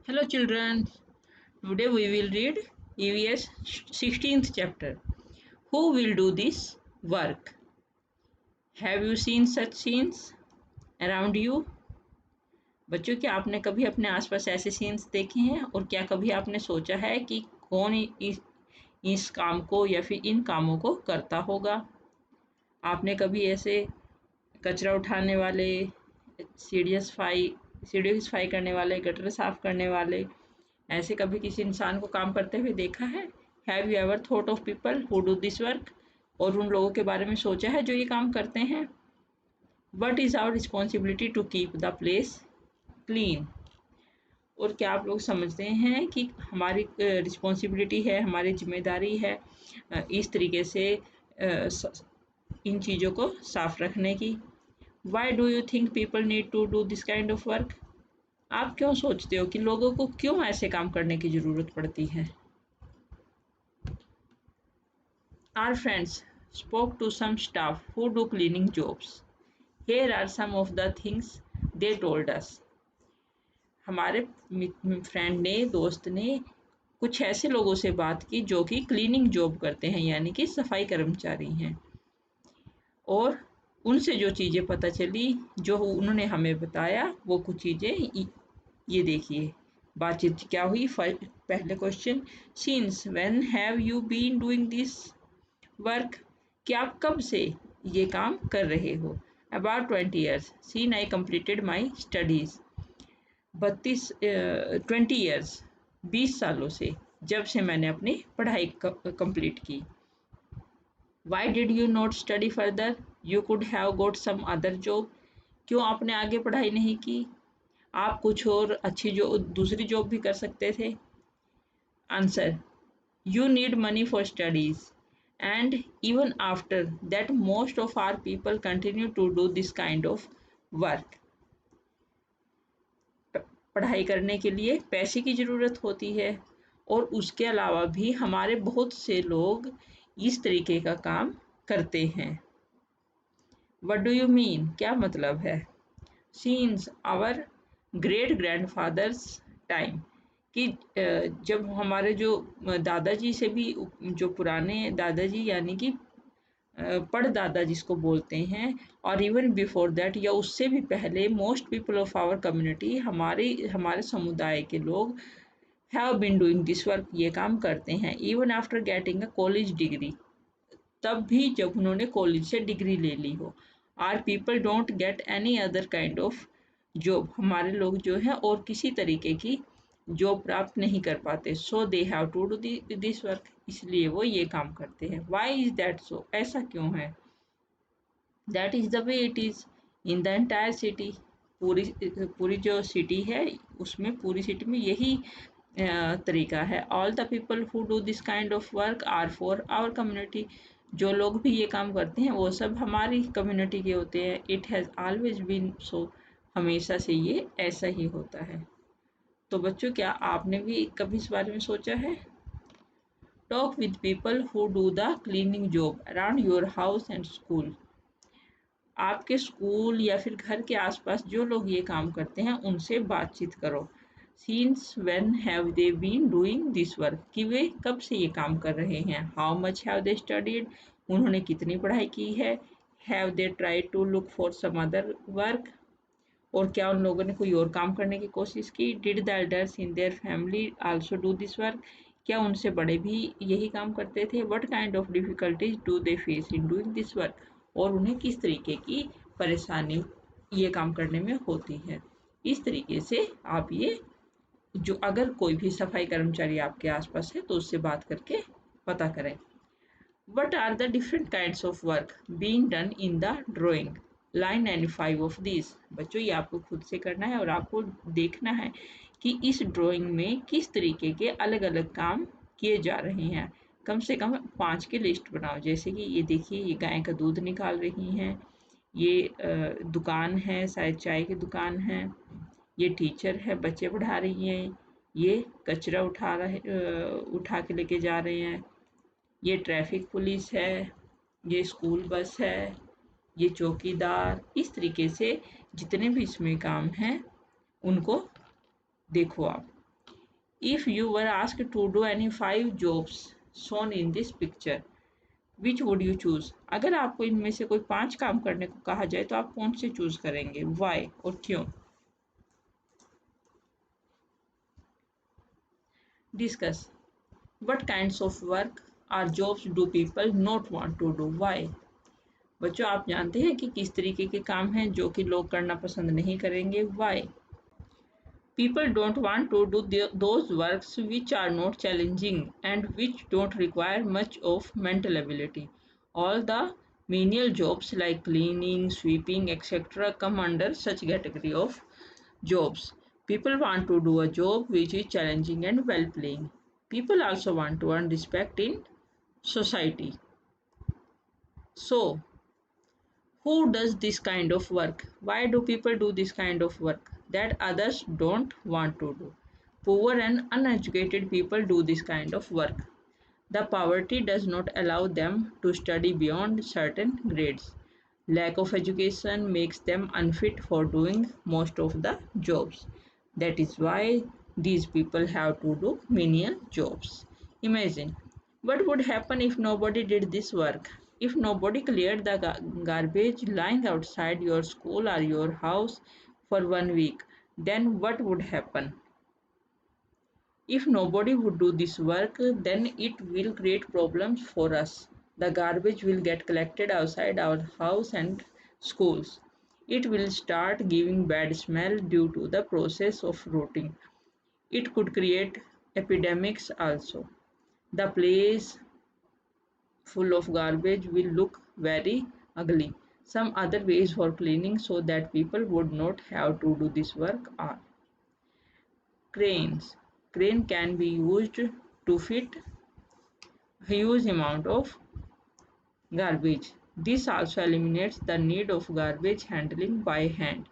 Hello children, today we will read EVS 16th chapter. Who will do this work? Have you seen such scenes around you? बच्चों, क्या आपने कभी अपने आसपास ऐसे सीन्स देखे हैं और क्या कभी आपने सोचा है कि कौन इस काम को या फिर इन कामों को करता होगा? आपने कभी ऐसे कचरा उठाने वाले, सीढ़ियों की सफाई करने वाले, गटर साफ करने वाले, ऐसे कभी किसी इंसान को काम करते हुए देखा है? Have you ever thought of people who do this work? और उन लोगों के बारे में सोचा है जो ये काम करते हैं? What is our responsibility to keep the place clean? और क्या आप लोग समझते हैं कि हमारी रिस्पॉन्सिबिलिटी है, हमारी जिम्मेदारी है इस तरीके से इन चीज़ों को साफ रखने की? Why do you think people need to do this kind of work? आप क्यों सोचते हो कि लोगों को क्यों ऐसे काम करने की ज़रूरत पड़ती है? Our friends spoke to some staff who do cleaning jobs. Here are some of the things they told us. हमारे फ्रेंड ने, दोस्त ने कुछ ऐसे लोगों से बात की जो कि क्लीनिंग जॉब करते हैं, यानी कि सफाई कर्मचारी हैं, और उनसे जो चीज़ें पता चली, जो उन्होंने हमें बताया, वो कुछ चीज़ें ये देखिए। बातचीत क्या हुई? पहले question, since when have you been doing this work? कि आप कब से ये काम कर रहे हो? About 20 years. Since I completed my studies. 20 years, 20 सालों से, जब से मैंने अपनी पढ़ाई कंप्लीट की। Why did you not study further? You could have got some other job. क्यों आपने आगे पढ़ाई नहीं की? आप कुछ और अच्छी दूसरी जॉब भी कर सकते थे। Answer, you need money for studies, and even after that most of our people continue to do this kind of work. पढ़ाई करने के लिए पैसे की ज़रूरत होती है, और उसके अलावा भी हमारे बहुत से लोग इस तरीके का काम करते हैं। What do you mean? क्या मतलब है? Since our great grandfathers time, कि जब हमारे जो दादाजी से भी जो पुराने दादाजी, यानी कि परदादा जिसको बोलते हैं, और इवन बिफोर दैट, या उससे भी पहले, most people of our community, हमारे समुदाय के लोग, have been doing this work, ये काम करते हैं, even after getting a college degree, तब भी जब उन्होंने कॉलेज से डिग्री ले ली हो। Are people don't get any other kind of job, हमारे लोग जो है और किसी तरीके की जॉब प्राप्त नहीं कर पाते। So they have to do this work, इसलिए वो ये काम करते हैं। Why is that so? ऐसा क्यों है? That is the way it is in the entire city. पूरी जो सिटी है, उसमें, पूरी सिटी में यही तरीका है। All the people who do this kind of work are for our community. जो लोग भी ये काम करते हैं वो सब हमारी कम्युनिटी के होते हैं। It has always been so, हमेशा से ये ऐसा ही होता है। तो बच्चों, क्या आपने भी कभी इस बारे में सोचा है? Talk with people who do the cleaning job around your house and school. आपके स्कूल या फिर घर के आसपास जो लोग ये काम करते हैं उनसे बातचीत करो। Since when have they been doing this work, कि वे कब से ये काम कर रहे हैं। How much have they studied, उन्होंने कितनी पढ़ाई की है। Have they tried to look for some other work, और क्या उन लोगों ने कोई और काम करने की कोशिश की। Did the elders in their family also do this work, क्या उनसे बड़े भी यही काम करते थे। What kind of difficulties do they face in doing this work, और उन्हें किस तरीके की परेशानी ये काम करने में होती है। इस तरीके से आप ये, जो अगर कोई भी सफाई कर्मचारी आपके आसपास है तो उससे बात करके पता करें। What are the different kinds of work being done in the drawing? Line 95 of these. बच्चों, ये आपको खुद से करना है और आपको देखना है कि इस ड्राइंग में किस तरीके के अलग अलग काम किए जा रहे हैं। कम से कम 5 की लिस्ट बनाओ। जैसे कि ये देखिए, ये गाय का दूध निकाल रही हैं, ये दुकान है, शायद चाय की दुकान है, ये टीचर है, बच्चे पढ़ा रही हैं, ये कचरा उठा के लेके जा रहे हैं, ये ट्रैफिक पुलिस है, ये स्कूल बस है, ये चौकीदार। इस तरीके से जितने भी इसमें काम हैं उनको देखो आप। If you were asked to do any 5 jobs shown in this picture, which would you choose? अगर आपको इनमें से कोई 5 काम करने को कहा जाए तो आप कौन से चूज करेंगे? Why और क्यों? Discuss. What kinds of work or jobs do people not want to do? Why? बच्चों, आप जानते हैं कि किस तरीके के काम हैं जो कि लोग करना पसंद नहीं करेंगे? Why? People don't want to do those works which are not challenging and which don't require much of mental ability. All the menial jobs like cleaning, sweeping, etc. come under such category of jobs. People want to do a job which is challenging and well paying. People also want to earn respect in society. So, who does this kind of work? Why do people do this kind of work that others don't want to do? Poor and uneducated people do this kind of work. The poverty does not allow them to study beyond certain grades. Lack of education makes them unfit for doing most of the jobs. That is why these people have to do menial jobs. Imagine what would happen if nobody did this work? If nobody cleared the garbage lying outside your school or your house for 1 week, then what would happen? If nobody would do this work, then it will create problems for us. The garbage will get collected outside our house and schools. It will start giving bad smell due to the process of rotting. It could create epidemics also. The place full of garbage will look very ugly. Some other ways for cleaning so that people would not have to do this work are cranes. Crane can be used to fit a huge amount of garbage. This also eliminates the need of garbage handling by hand.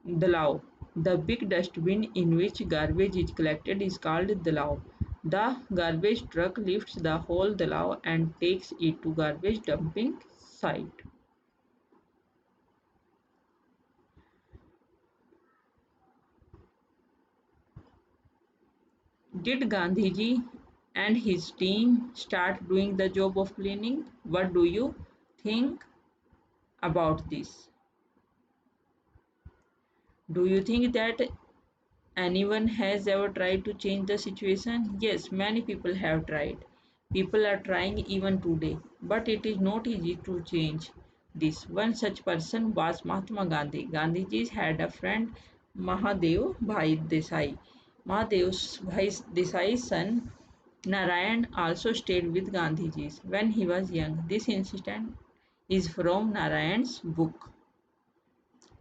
Dalao. The big dustbin in which garbage is collected is called dalao. The garbage truck lifts the whole dalao and takes it to garbage dumping site. Did Gandhiji and his team start doing the job of cleaning? What do you think about this? Do you think that anyone has ever tried to change the situation? Yes, many people have tried. People are trying even today, but it is not easy to change this. One such person was Mahatma Gandhi. Gandhiji had a friend, Mahadev Bhai Desai. Mahadev Bhai Desai's son Narayan also stayed with Gandhiji when he was young. This incident is from Narayan's book.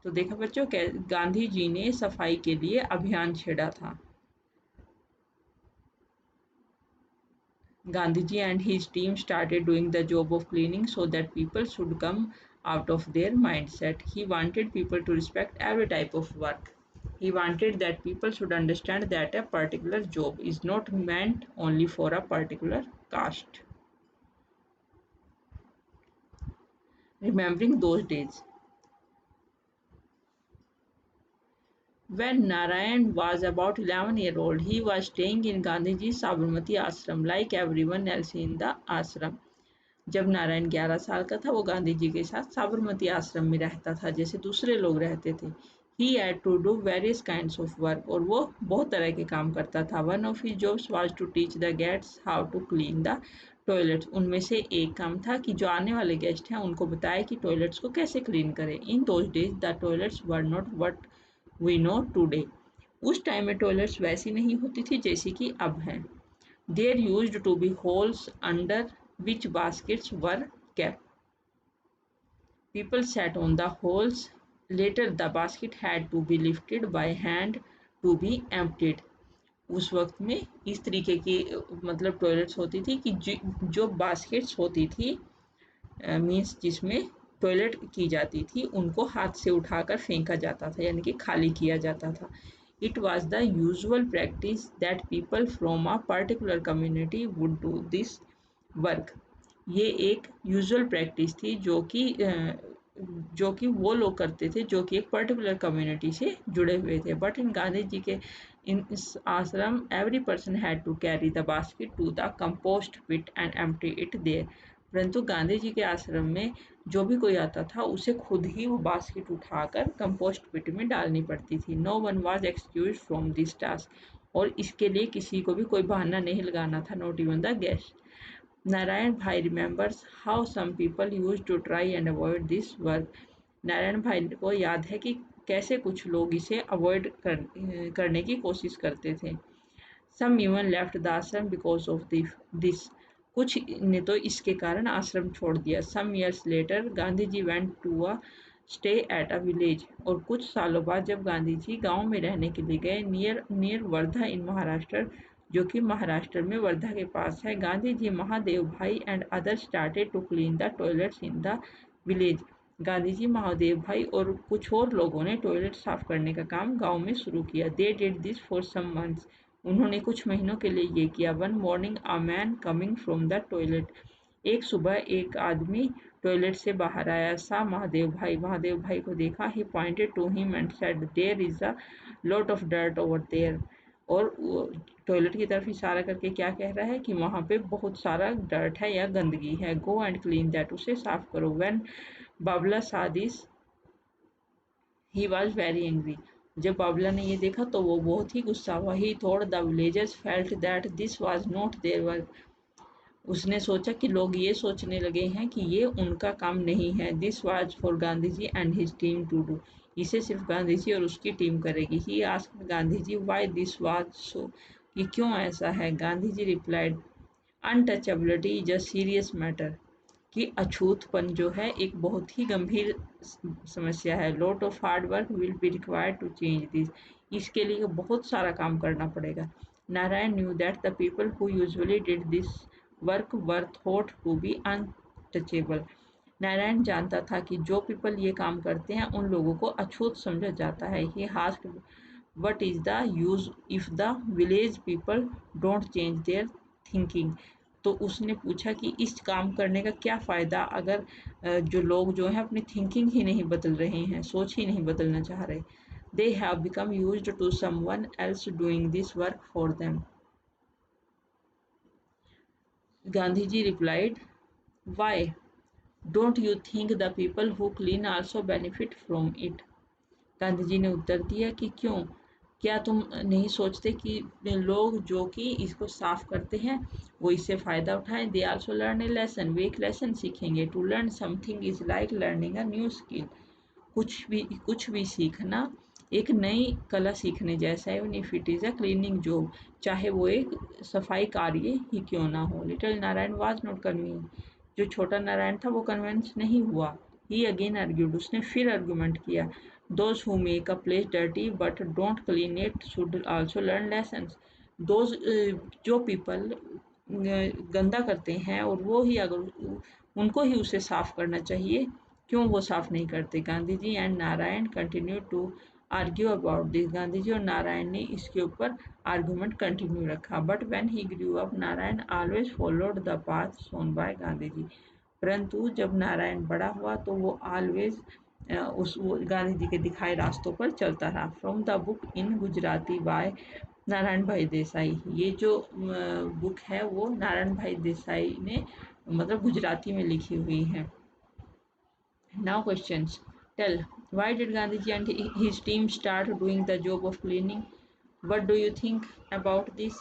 तो देखा बच्चों, गांधी जी ने सफाई के लिए अभियान छेड़ा था. Gandhiji and his team started doing the job of cleaning so that people should come out of their mindset. He wanted people to respect every type of work. He wanted that people should understand that a particular job is not meant only for a particular caste. Remembering those days. When Narayan was about 11 years old, he was staying in Gandhiji's Sabarmati ashram like everyone else in the ashram. जब नारायण 11 साल का था वो गांधी जी के साथ साबरमती आश्रम में रहता था जैसे दूसरे लोग रहते थे. He had to do various kinds of work और वो बहुत तरह के काम करता था. One of his jobs was to teach the guests how to clean the toilets. उनमें से एक काम था कि जो आने वाले गेस्ट हैं उनको बताए कि टॉयलेट्स को कैसे क्लीन करें. In those days the toilets were not what we know today. उस टाइम में टॉयलेट्स वैसी नहीं होती थी जैसी कि अब हैं. There used to be holes under which baskets were kept. People sat on the holes. Later the basket had to be lifted by hand to be emptied. उस वक्त में इस तरीके की मतलब टॉयलेट्स होती थी कि जो बास्केट्स होती थी मीन्स जिसमें टॉयलेट की जाती थी उनको हाथ से उठाकर फेंका जाता था यानी कि खाली किया जाता था. It was the usual practice that people from a particular community would do this work. ये एक यूजुअल प्रैक्टिस थी जो कि जो कि वो लोग करते थे जो कि एक पर्टिकुलर कम्युनिटी से जुड़े हुए थे। बट इन गांधी जी के इन इस आश्रम every person had to carry the basket to the compost pit and empty it there. परंतु गांधी जी के आश्रम में जो भी कोई आता था उसे खुद ही वो बास्केट उठाकर कंपोस्ट पिट में डालनी पड़ती थी। No one was excuse from this task, और इसके लिए किसी को भी कोई बहाना नहीं लगाना था, not even the guest. Narayan bhai remembers how some people use to try and avoid this work. Narayan bhai को याद है कि कैसे कुछ लोग इसे अवॉइड करने की कोशिश करते थे। Some even left the ashram because of this. कुछ ने तो इसके कारण आश्रम छोड़ दिया। Some years later Gandhi ji went to a stay at a village. और कुछ सालों बाद जब गांधी जी गांव में रहने के लिए गए नियर नियर वर्धा इन महाराष्ट्र, जो कि महाराष्ट्र में वर्धा के पास है, Gandhi ji Mahadev bhai and other started to clean the toilets in the village. Gandhi ji Mahadev bhai और कुछ और लोगों ने टॉयलेट साफ करने का काम गांव में शुरू किया। They did this for some months. उन्होंने कुछ महीनों के लिए ये किया। One morning a man coming from the toilet. एक सुबह एक आदमी टॉयलेट से बाहर आया। सा महादेव भाई को देखा। He pointed to him and said there is a lot of dirt over there. और टॉयलेट की तरफ इशारा करके क्या कह रहा है कि वहाँ पे बहुत सारा डर्ट है या गंदगी है। गो एंड क्लीन दैट, उसे साफ करो। व्हेन बाबला सा this he was very angry. जब बाबला ने ये देखा तो वो बहुत ही गुस्सा हुआ। ही thought the villagers felt that this was not their work. उसने सोचा कि लोग ये सोचने लगे हैं कि ये उनका काम नहीं है। This was for Gandhi ji and his team to do. इसे सिर्फ गांधी जी और उसकी टीम करेगी। He asked Gandhi ji why this was so, कि क्यों ऐसा है। Gandhi ji replied untouchability is a serious matter, कि अछूतपन जो है एक बहुत ही गंभीर समस्या है। Lot of hard work will be required to change this. इसके लिए बहुत सारा काम करना पड़ेगा। Narayan knew that the people who usually did this work were thought to be untouchable. Narayan जानता था कि जो पीपल ये काम करते हैं उन लोगों को अछूत समझा जाता है। He asked what is the use if the village people don't change their thinking. तो उसने पूछा कि इस काम करने का क्या फ़ायदा अगर जो लोग जो हैं अपनी थिंकिंग ही नहीं बदल रहे हैं, सोच ही नहीं बदलना चाह रहे। They have become used to someone else doing this work for them. Gandhi ji replied why don't you think the people who clean also benefit from it. Gandhi ji ने उत्तर दिया कि क्यों, क्या तुम नहीं सोचते कि लोग जो कि इसको साफ करते हैं वो इससे फ़ायदा उठाएं। They also learn a lesson, वे एक लेसन सीखेंगे। To learn something is like learning a new skill. कुछ भी सीखना एक नई कला सीखने जैसा है। Even if it is a cleaning job, चाहे वो एक सफाई कार्य ही क्यों ना हो। Little Narayan was not convince. जो छोटा नारायण था वो कन्विंस नहीं हुआ। ही अगेन आर्ग्यूड, उसने फिर आर्गूमेंट किया। Those who make a place dirty but don't clean it should also learn lessons. Those जो पीपल गंदा करते हैं और वो ही अगर उनको ही उसे साफ करना चाहिए, क्यों वो साफ नहीं करते। Gandhi ji and Narayan continue to argue about this. Gandhi ji और नारायण ने इसके ऊपर आर्गूमेंट कंटिन्यू रखा। But when he grew up Narayan always followed the path shown by Gandhi ji. परंतु जब नारायण बड़ा हुआ तो वो ऑलवेज उस गांधी जी के दिखाए रास्तों पर चलता रहा। From the book in Gujarati by Narayan Bhai Desai. ये जो बुक है वो नारायण भाई देसाई ने मतलब गुजराती में लिखी हुई है। Now questions. Tell, why did Gandhiji and his team start doing the job of cleaning? What do you think about this?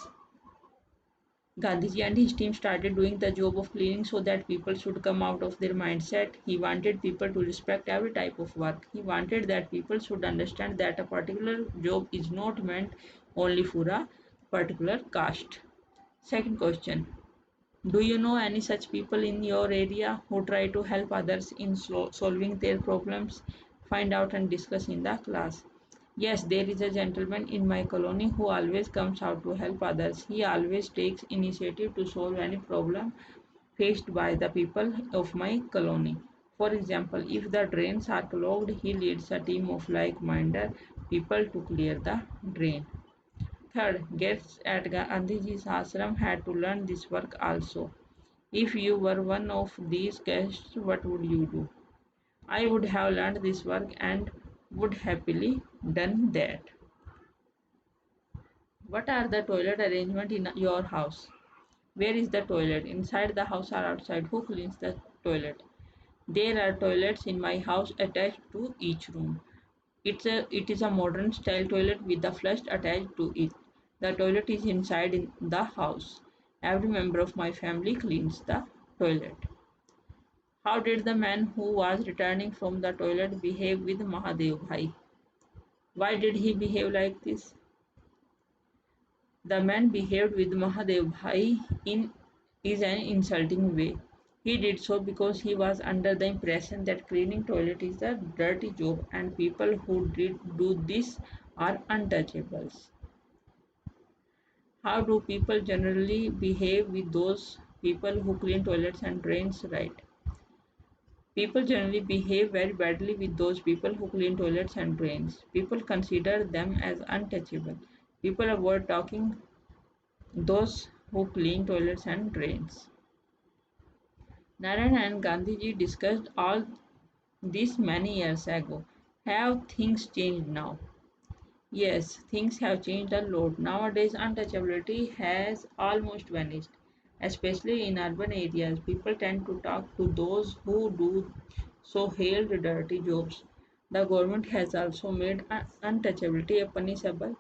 Gandhiji and his team started doing the job of cleaning so that people should come out of their mindset. He wanted people to respect every type of work. He wanted that people should understand that a particular job is not meant only for a particular caste. Second question. Do you know any such people in your area who try to help others in solving their problems? Find out and discuss in the class. Yes, there is a gentleman in my colony who always comes out to help others. He always takes initiative to solve any problem faced by the people of my colony. For example, if the drains are clogged, he leads a team of like-minded people to clear the drain. Third, guests at Gandhiji's ashram had to learn this work also. If you were one of these guests, what would you do? I would have learned this work and would happily done that. What are the toilet arrangement in your house? Where is the toilet? Inside the house or outside? Who cleans the toilet? There are toilets in my house attached to each room. It is a modern style toilet with the flush attached to it. The toilet is inside in the house. Every member of my family cleans the toilet. How did the man who was returning from the toilet behave with Mahadev Bhai? Why did he behave like this? The man behaved with Mahadev Bhai in is an insulting way. He did so because he was under the impression that cleaning toilet is a dirty job and people who do this are untouchables. How do people generally behave with those people who clean toilets and drains right? People generally behave very badly with those people who clean toilets and drains. People consider them as untouchable. People avoid talking those who clean toilets and drains. Narayan and Gandhiji discussed all this many years ago. Have things changed now? Yes, things have changed a lot. Nowadays, untouchability has almost vanished. Especially in urban areas, people tend to talk to those who do so hailed dirty jobs. The government has also made untouchability a punishable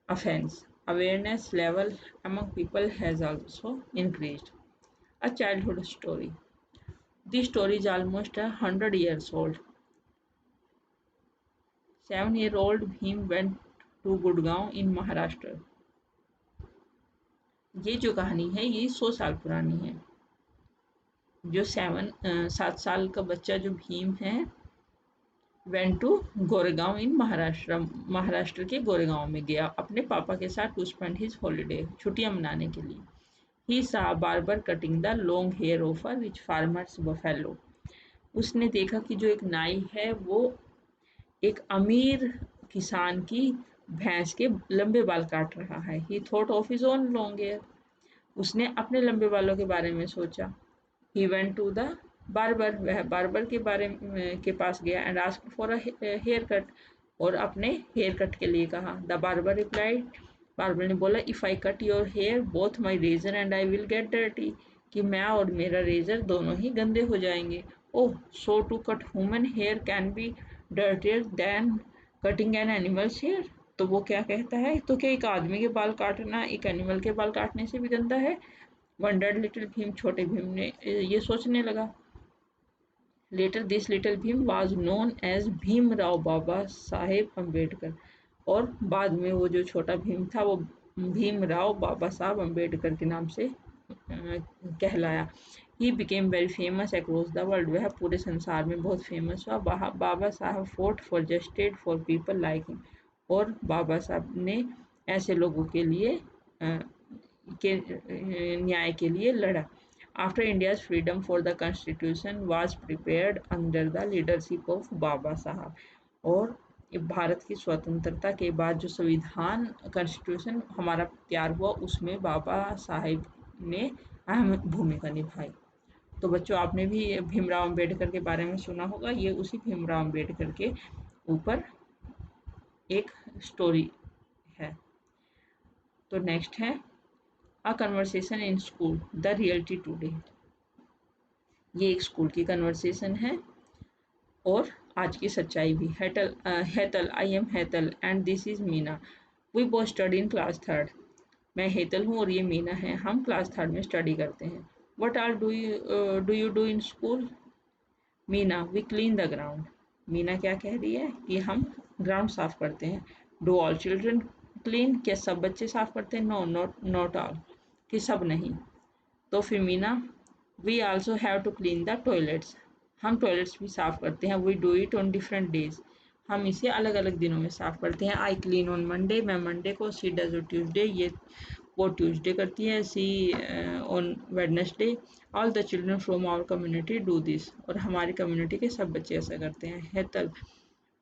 offense. Awareness level among people has also increased. A childhood story. This story is almost 100 years old. 7-year-old Bhim went to Gurgaon in Maharashtra. ये जो कहानी है ये 100 साल पुरानी है। जो 7 साल का बच्चा जो भीम है वेंट टू गोरेगांव इन महाराष्ट्र। महाराष्ट्र के गोरेगांव में गया अपने पापा के साथ टू स्पेंड हिज हॉलीडे, छुट्टियां मनाने के लिए। He saw barber cutting the long hair of a rich farmer's buffalo. उसने देखा कि जो एक नाई है वो एक अमीर किसान की भैंस के लंबे बाल काट रहा है। He thought of his own long hair. उसने अपने लंबे बालों के बारे में सोचा। He went to the barber. वह बार्बर के के पास गया and asked for a hair cut और अपने हेयर कट के लिए कहा। The barber replied. बार्बर ने बोला if I cut your hair both my razor and I will get dirty. कि मैं और मेरा रेजर दोनों ही गंदे हो जाएंगे। Oh so to cut human hair can be dirtier than cutting an animals hair. तो वो क्या कहता है, तो क्या एक आदमी के बाल काटना एक एनिमल के बाल काटने से भी गंदा है? Wondered little Bhim. छोटे भीम ने ये सोचने लगा। Later this little Bhim was known as Bhimrao Baba Saheb Ambedkar. और बाद में वो जो छोटा भीम था वो भीमराव बाबा साहब अम्बेडकर के नाम से कहलाया। He became very famous across the world. वह पूरे संसार में बहुत फेमस हुआ। बाबा साहब fort for justice for people like him. और बाबा साहब ने ऐसे लोगों के लिए न्याय के लिए लड़ा। After India's freedom for the constitution was prepared under the leadership of बाबा साहब। और भारत की स्वतंत्रता के बाद जो संविधान कॉन्स्टिट्यूशन हमारा तैयार हुआ उसमें बाबा साहेब ने अहम भूमिका निभाई। तो बच्चों आपने भी भीमराव अम्बेडकर के बारे में सुना होगा। ये उसी भीमराव अम्बेडकर के ऊपर एक स्टोरी है। तो नेक्स्ट है a conversation in school the reality today. ये एक स्कूल की कन्वर्सेशन है और आज की सच्चाई भी। Hetal I am Hetal and this is Meena. We both study in class third. मैं हेतल हूँ और ये मीना है। हम क्लास थर्ड में स्टडी करते हैं। What are do you do in school? Meena we clean the ground. Meena क्या कह रही है कि हम ग्राउंड साफ करते हैं। Do all children clean? क्या सब बच्चे साफ करते हैं? No not all. कि सब नहीं। तो फिर Meena we also have to clean the toilets. हम टॉयलेट्स भी साफ़ करते हैं। We do it on different days. हम इसे अलग अलग दिनों में साफ़ करते हैं। I clean on Monday. मैं मंडे को। She does on Tuesday. ये वो ट्यूसडे करती है। She on Wednesday. All the children from our community do this. और हमारी कम्युनिटी के सब बच्चे ऐसा करते हैं। Hetal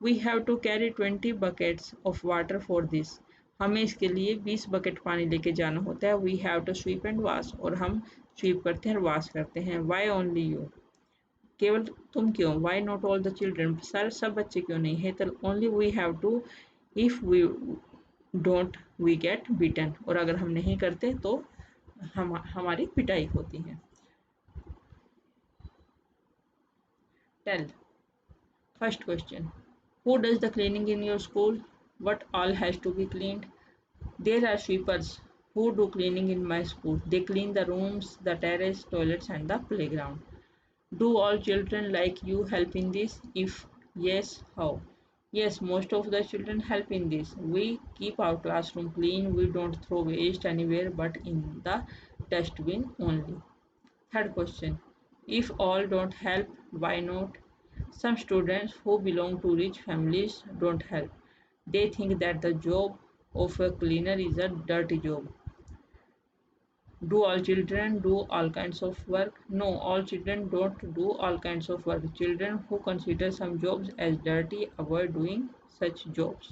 we have to carry 20 buckets of water for this. हमें इसके लिए 20 बकेट पानी लेके जाना होता है। We have to sweep and wash. और हम स्वीप करते हैं और वॉश करते हैं। Why only you? केवल तुम क्यों? Why not all the children? Sir सब बच्चे क्यों नहीं है? तो only we have to if we don't we get beaten, और अगर हम नहीं करते तो हमारी पिटाई होती है। Tell. First question, who does the cleaning in your school? What all has to be cleaned? There are sweepers who do cleaning in my school. They clean the rooms, the terrace, toilets, and the playground. Do all children like you help in this? If yes, how? Yes, most of the children help in this. We keep our classroom clean. We don't throw waste anywhere but in the dustbin only. Third question, if all don't help, why not? Some students who belong to rich families don't help. They think that the job of a cleaner is a dirty job. Do all children do all kinds of work? No, all children don't do all kinds of work. Children who consider some jobs as dirty avoid doing such jobs.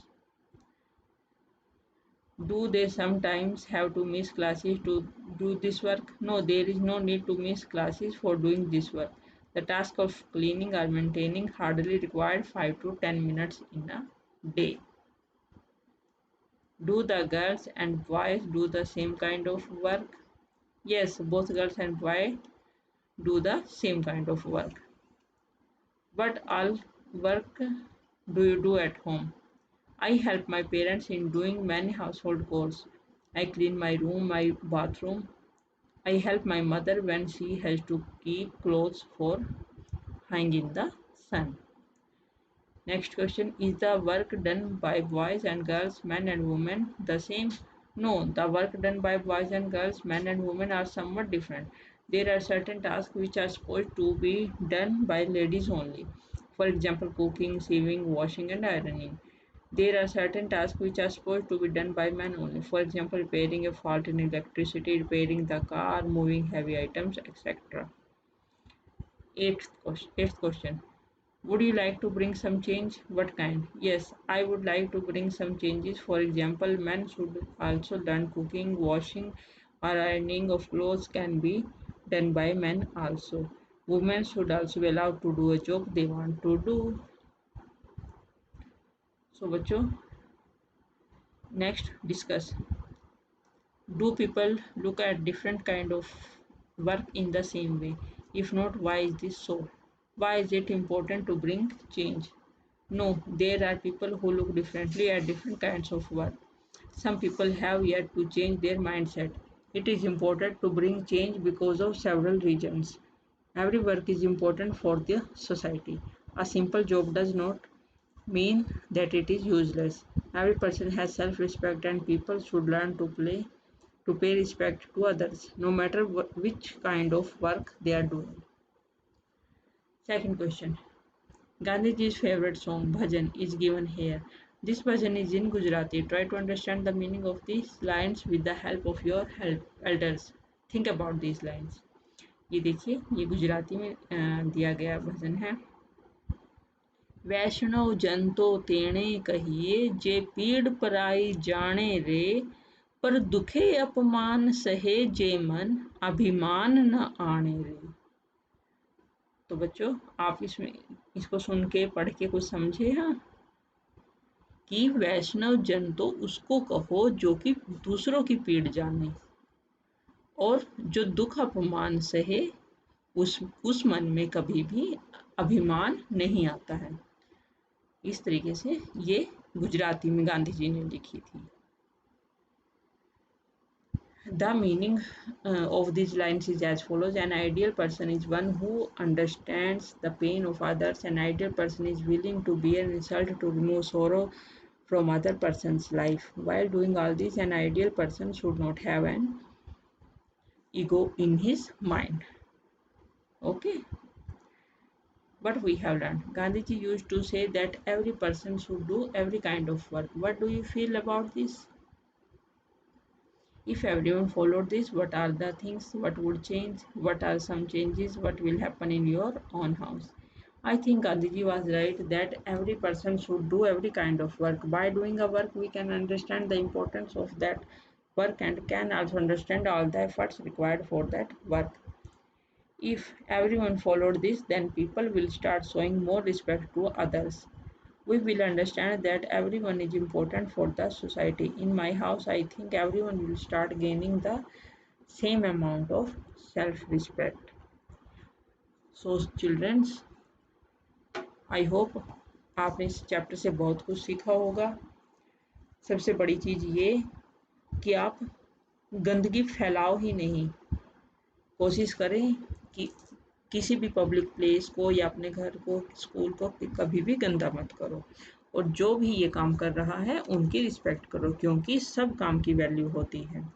Do they sometimes have to miss classes to do this work? No, there is no need to miss classes for doing this work. The task of cleaning or maintaining hardly required 5 to 10 minutes in a day. Do the girls and boys do the same kind of work? Yes, both girls and boys do the same kind of work. What all work do you do at home? I help my parents in doing many household chores. I clean my room, my bathroom. I help my mother when she has to keep clothes for hang in the sun. Next question, is the work done by boys and girls, men and women the same? No, the work done by boys and girls, men and women are somewhat different. There are certain tasks which are supposed to be done by ladies only. For example, cooking, sewing, washing and ironing. There are certain tasks which are supposed to be done by men only. For example, repairing a fault in electricity, repairing the car, moving heavy items, etc. Eighth question. Would you like to bring some change? What kind? Yes, I would like to bring some changes. For example, men should also learn cooking, washing, or ironing of clothes can be done by men also. Women should also be allowed to do a job they want to do. So, बच्चों, next discuss. Do people look at different kind of work in the same way? If not, why is this so? Why is it important to bring change? No, there are people who look differently at different kinds of work. Some people have yet to change their mindset. It is important to bring change because of several reasons. Every work is important for the society. A simple job does not mean that it is useless. Every person has self-respect and people should learn to pay respect to others, no matter which kind of work they are doing. Second question. Gandhiji's favorite song, Bhajan, is given here. This bhajan is in Gujarati. Try to understand the meaning of these lines with the help of your elders. Think about these lines. ये देखिए, ये गुजराती में दिया गया भजन है। वैष्णव जन तो तेणे कहिए जे पीड़ पराई जाने रे, पर दुखे अपमान सहे जे मन अभिमान न आने रे। तो बच्चों, आप इसमें इसको सुन के पढ़ के कुछ समझे? हाँ, कि वैष्णव जन तो उसको कहो जो कि दूसरों की पीड़ जाने, और जो दुख अपमान सहे उस मन में कभी भी अभिमान नहीं आता है। इस तरीके से ये गुजराती में गांधी जी ने लिखी थी। The meaning of these lines is as follows. An ideal person is one who understands the pain of others. An ideal person is willing to bear insult to remove sorrow from other person's life. While doing all this, an ideal person should not have an ego in his mind. Okay. What we have learned. Gandhiji used to say that every person should do every kind of work. What do you feel about this? If everyone followed this, what are the things? What would change? What are some changes? What will happen in your own house? I think Gandhiji was right that every person should do every kind of work. By doing a work, we can understand the importance of that work and can also understand all the efforts required for that work. If everyone followed this, then people will start showing more respect to others. We will understand that everyone is important for the society. In my house, I think everyone will start gaining the same amount of self-respect. So children, I hope आपने इस chapter से बहुत कुछ सीखा होगा। सबसे बड़ी चीज़ ये कि आप गंदगी फैलाओ ही नहीं। कोशिश करें कि किसी भी पब्लिक प्लेस को या अपने घर को, स्कूल को कभी भी गंदा मत करो, और जो भी ये काम कर रहा है उनकी रिस्पेक्ट करो, क्योंकि सब काम की वैल्यू होती है।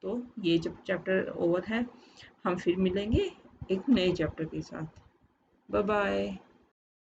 तो ये जब चैप्टर ओवर है, हम फिर मिलेंगे एक नए चैप्टर के साथ। Bye bye.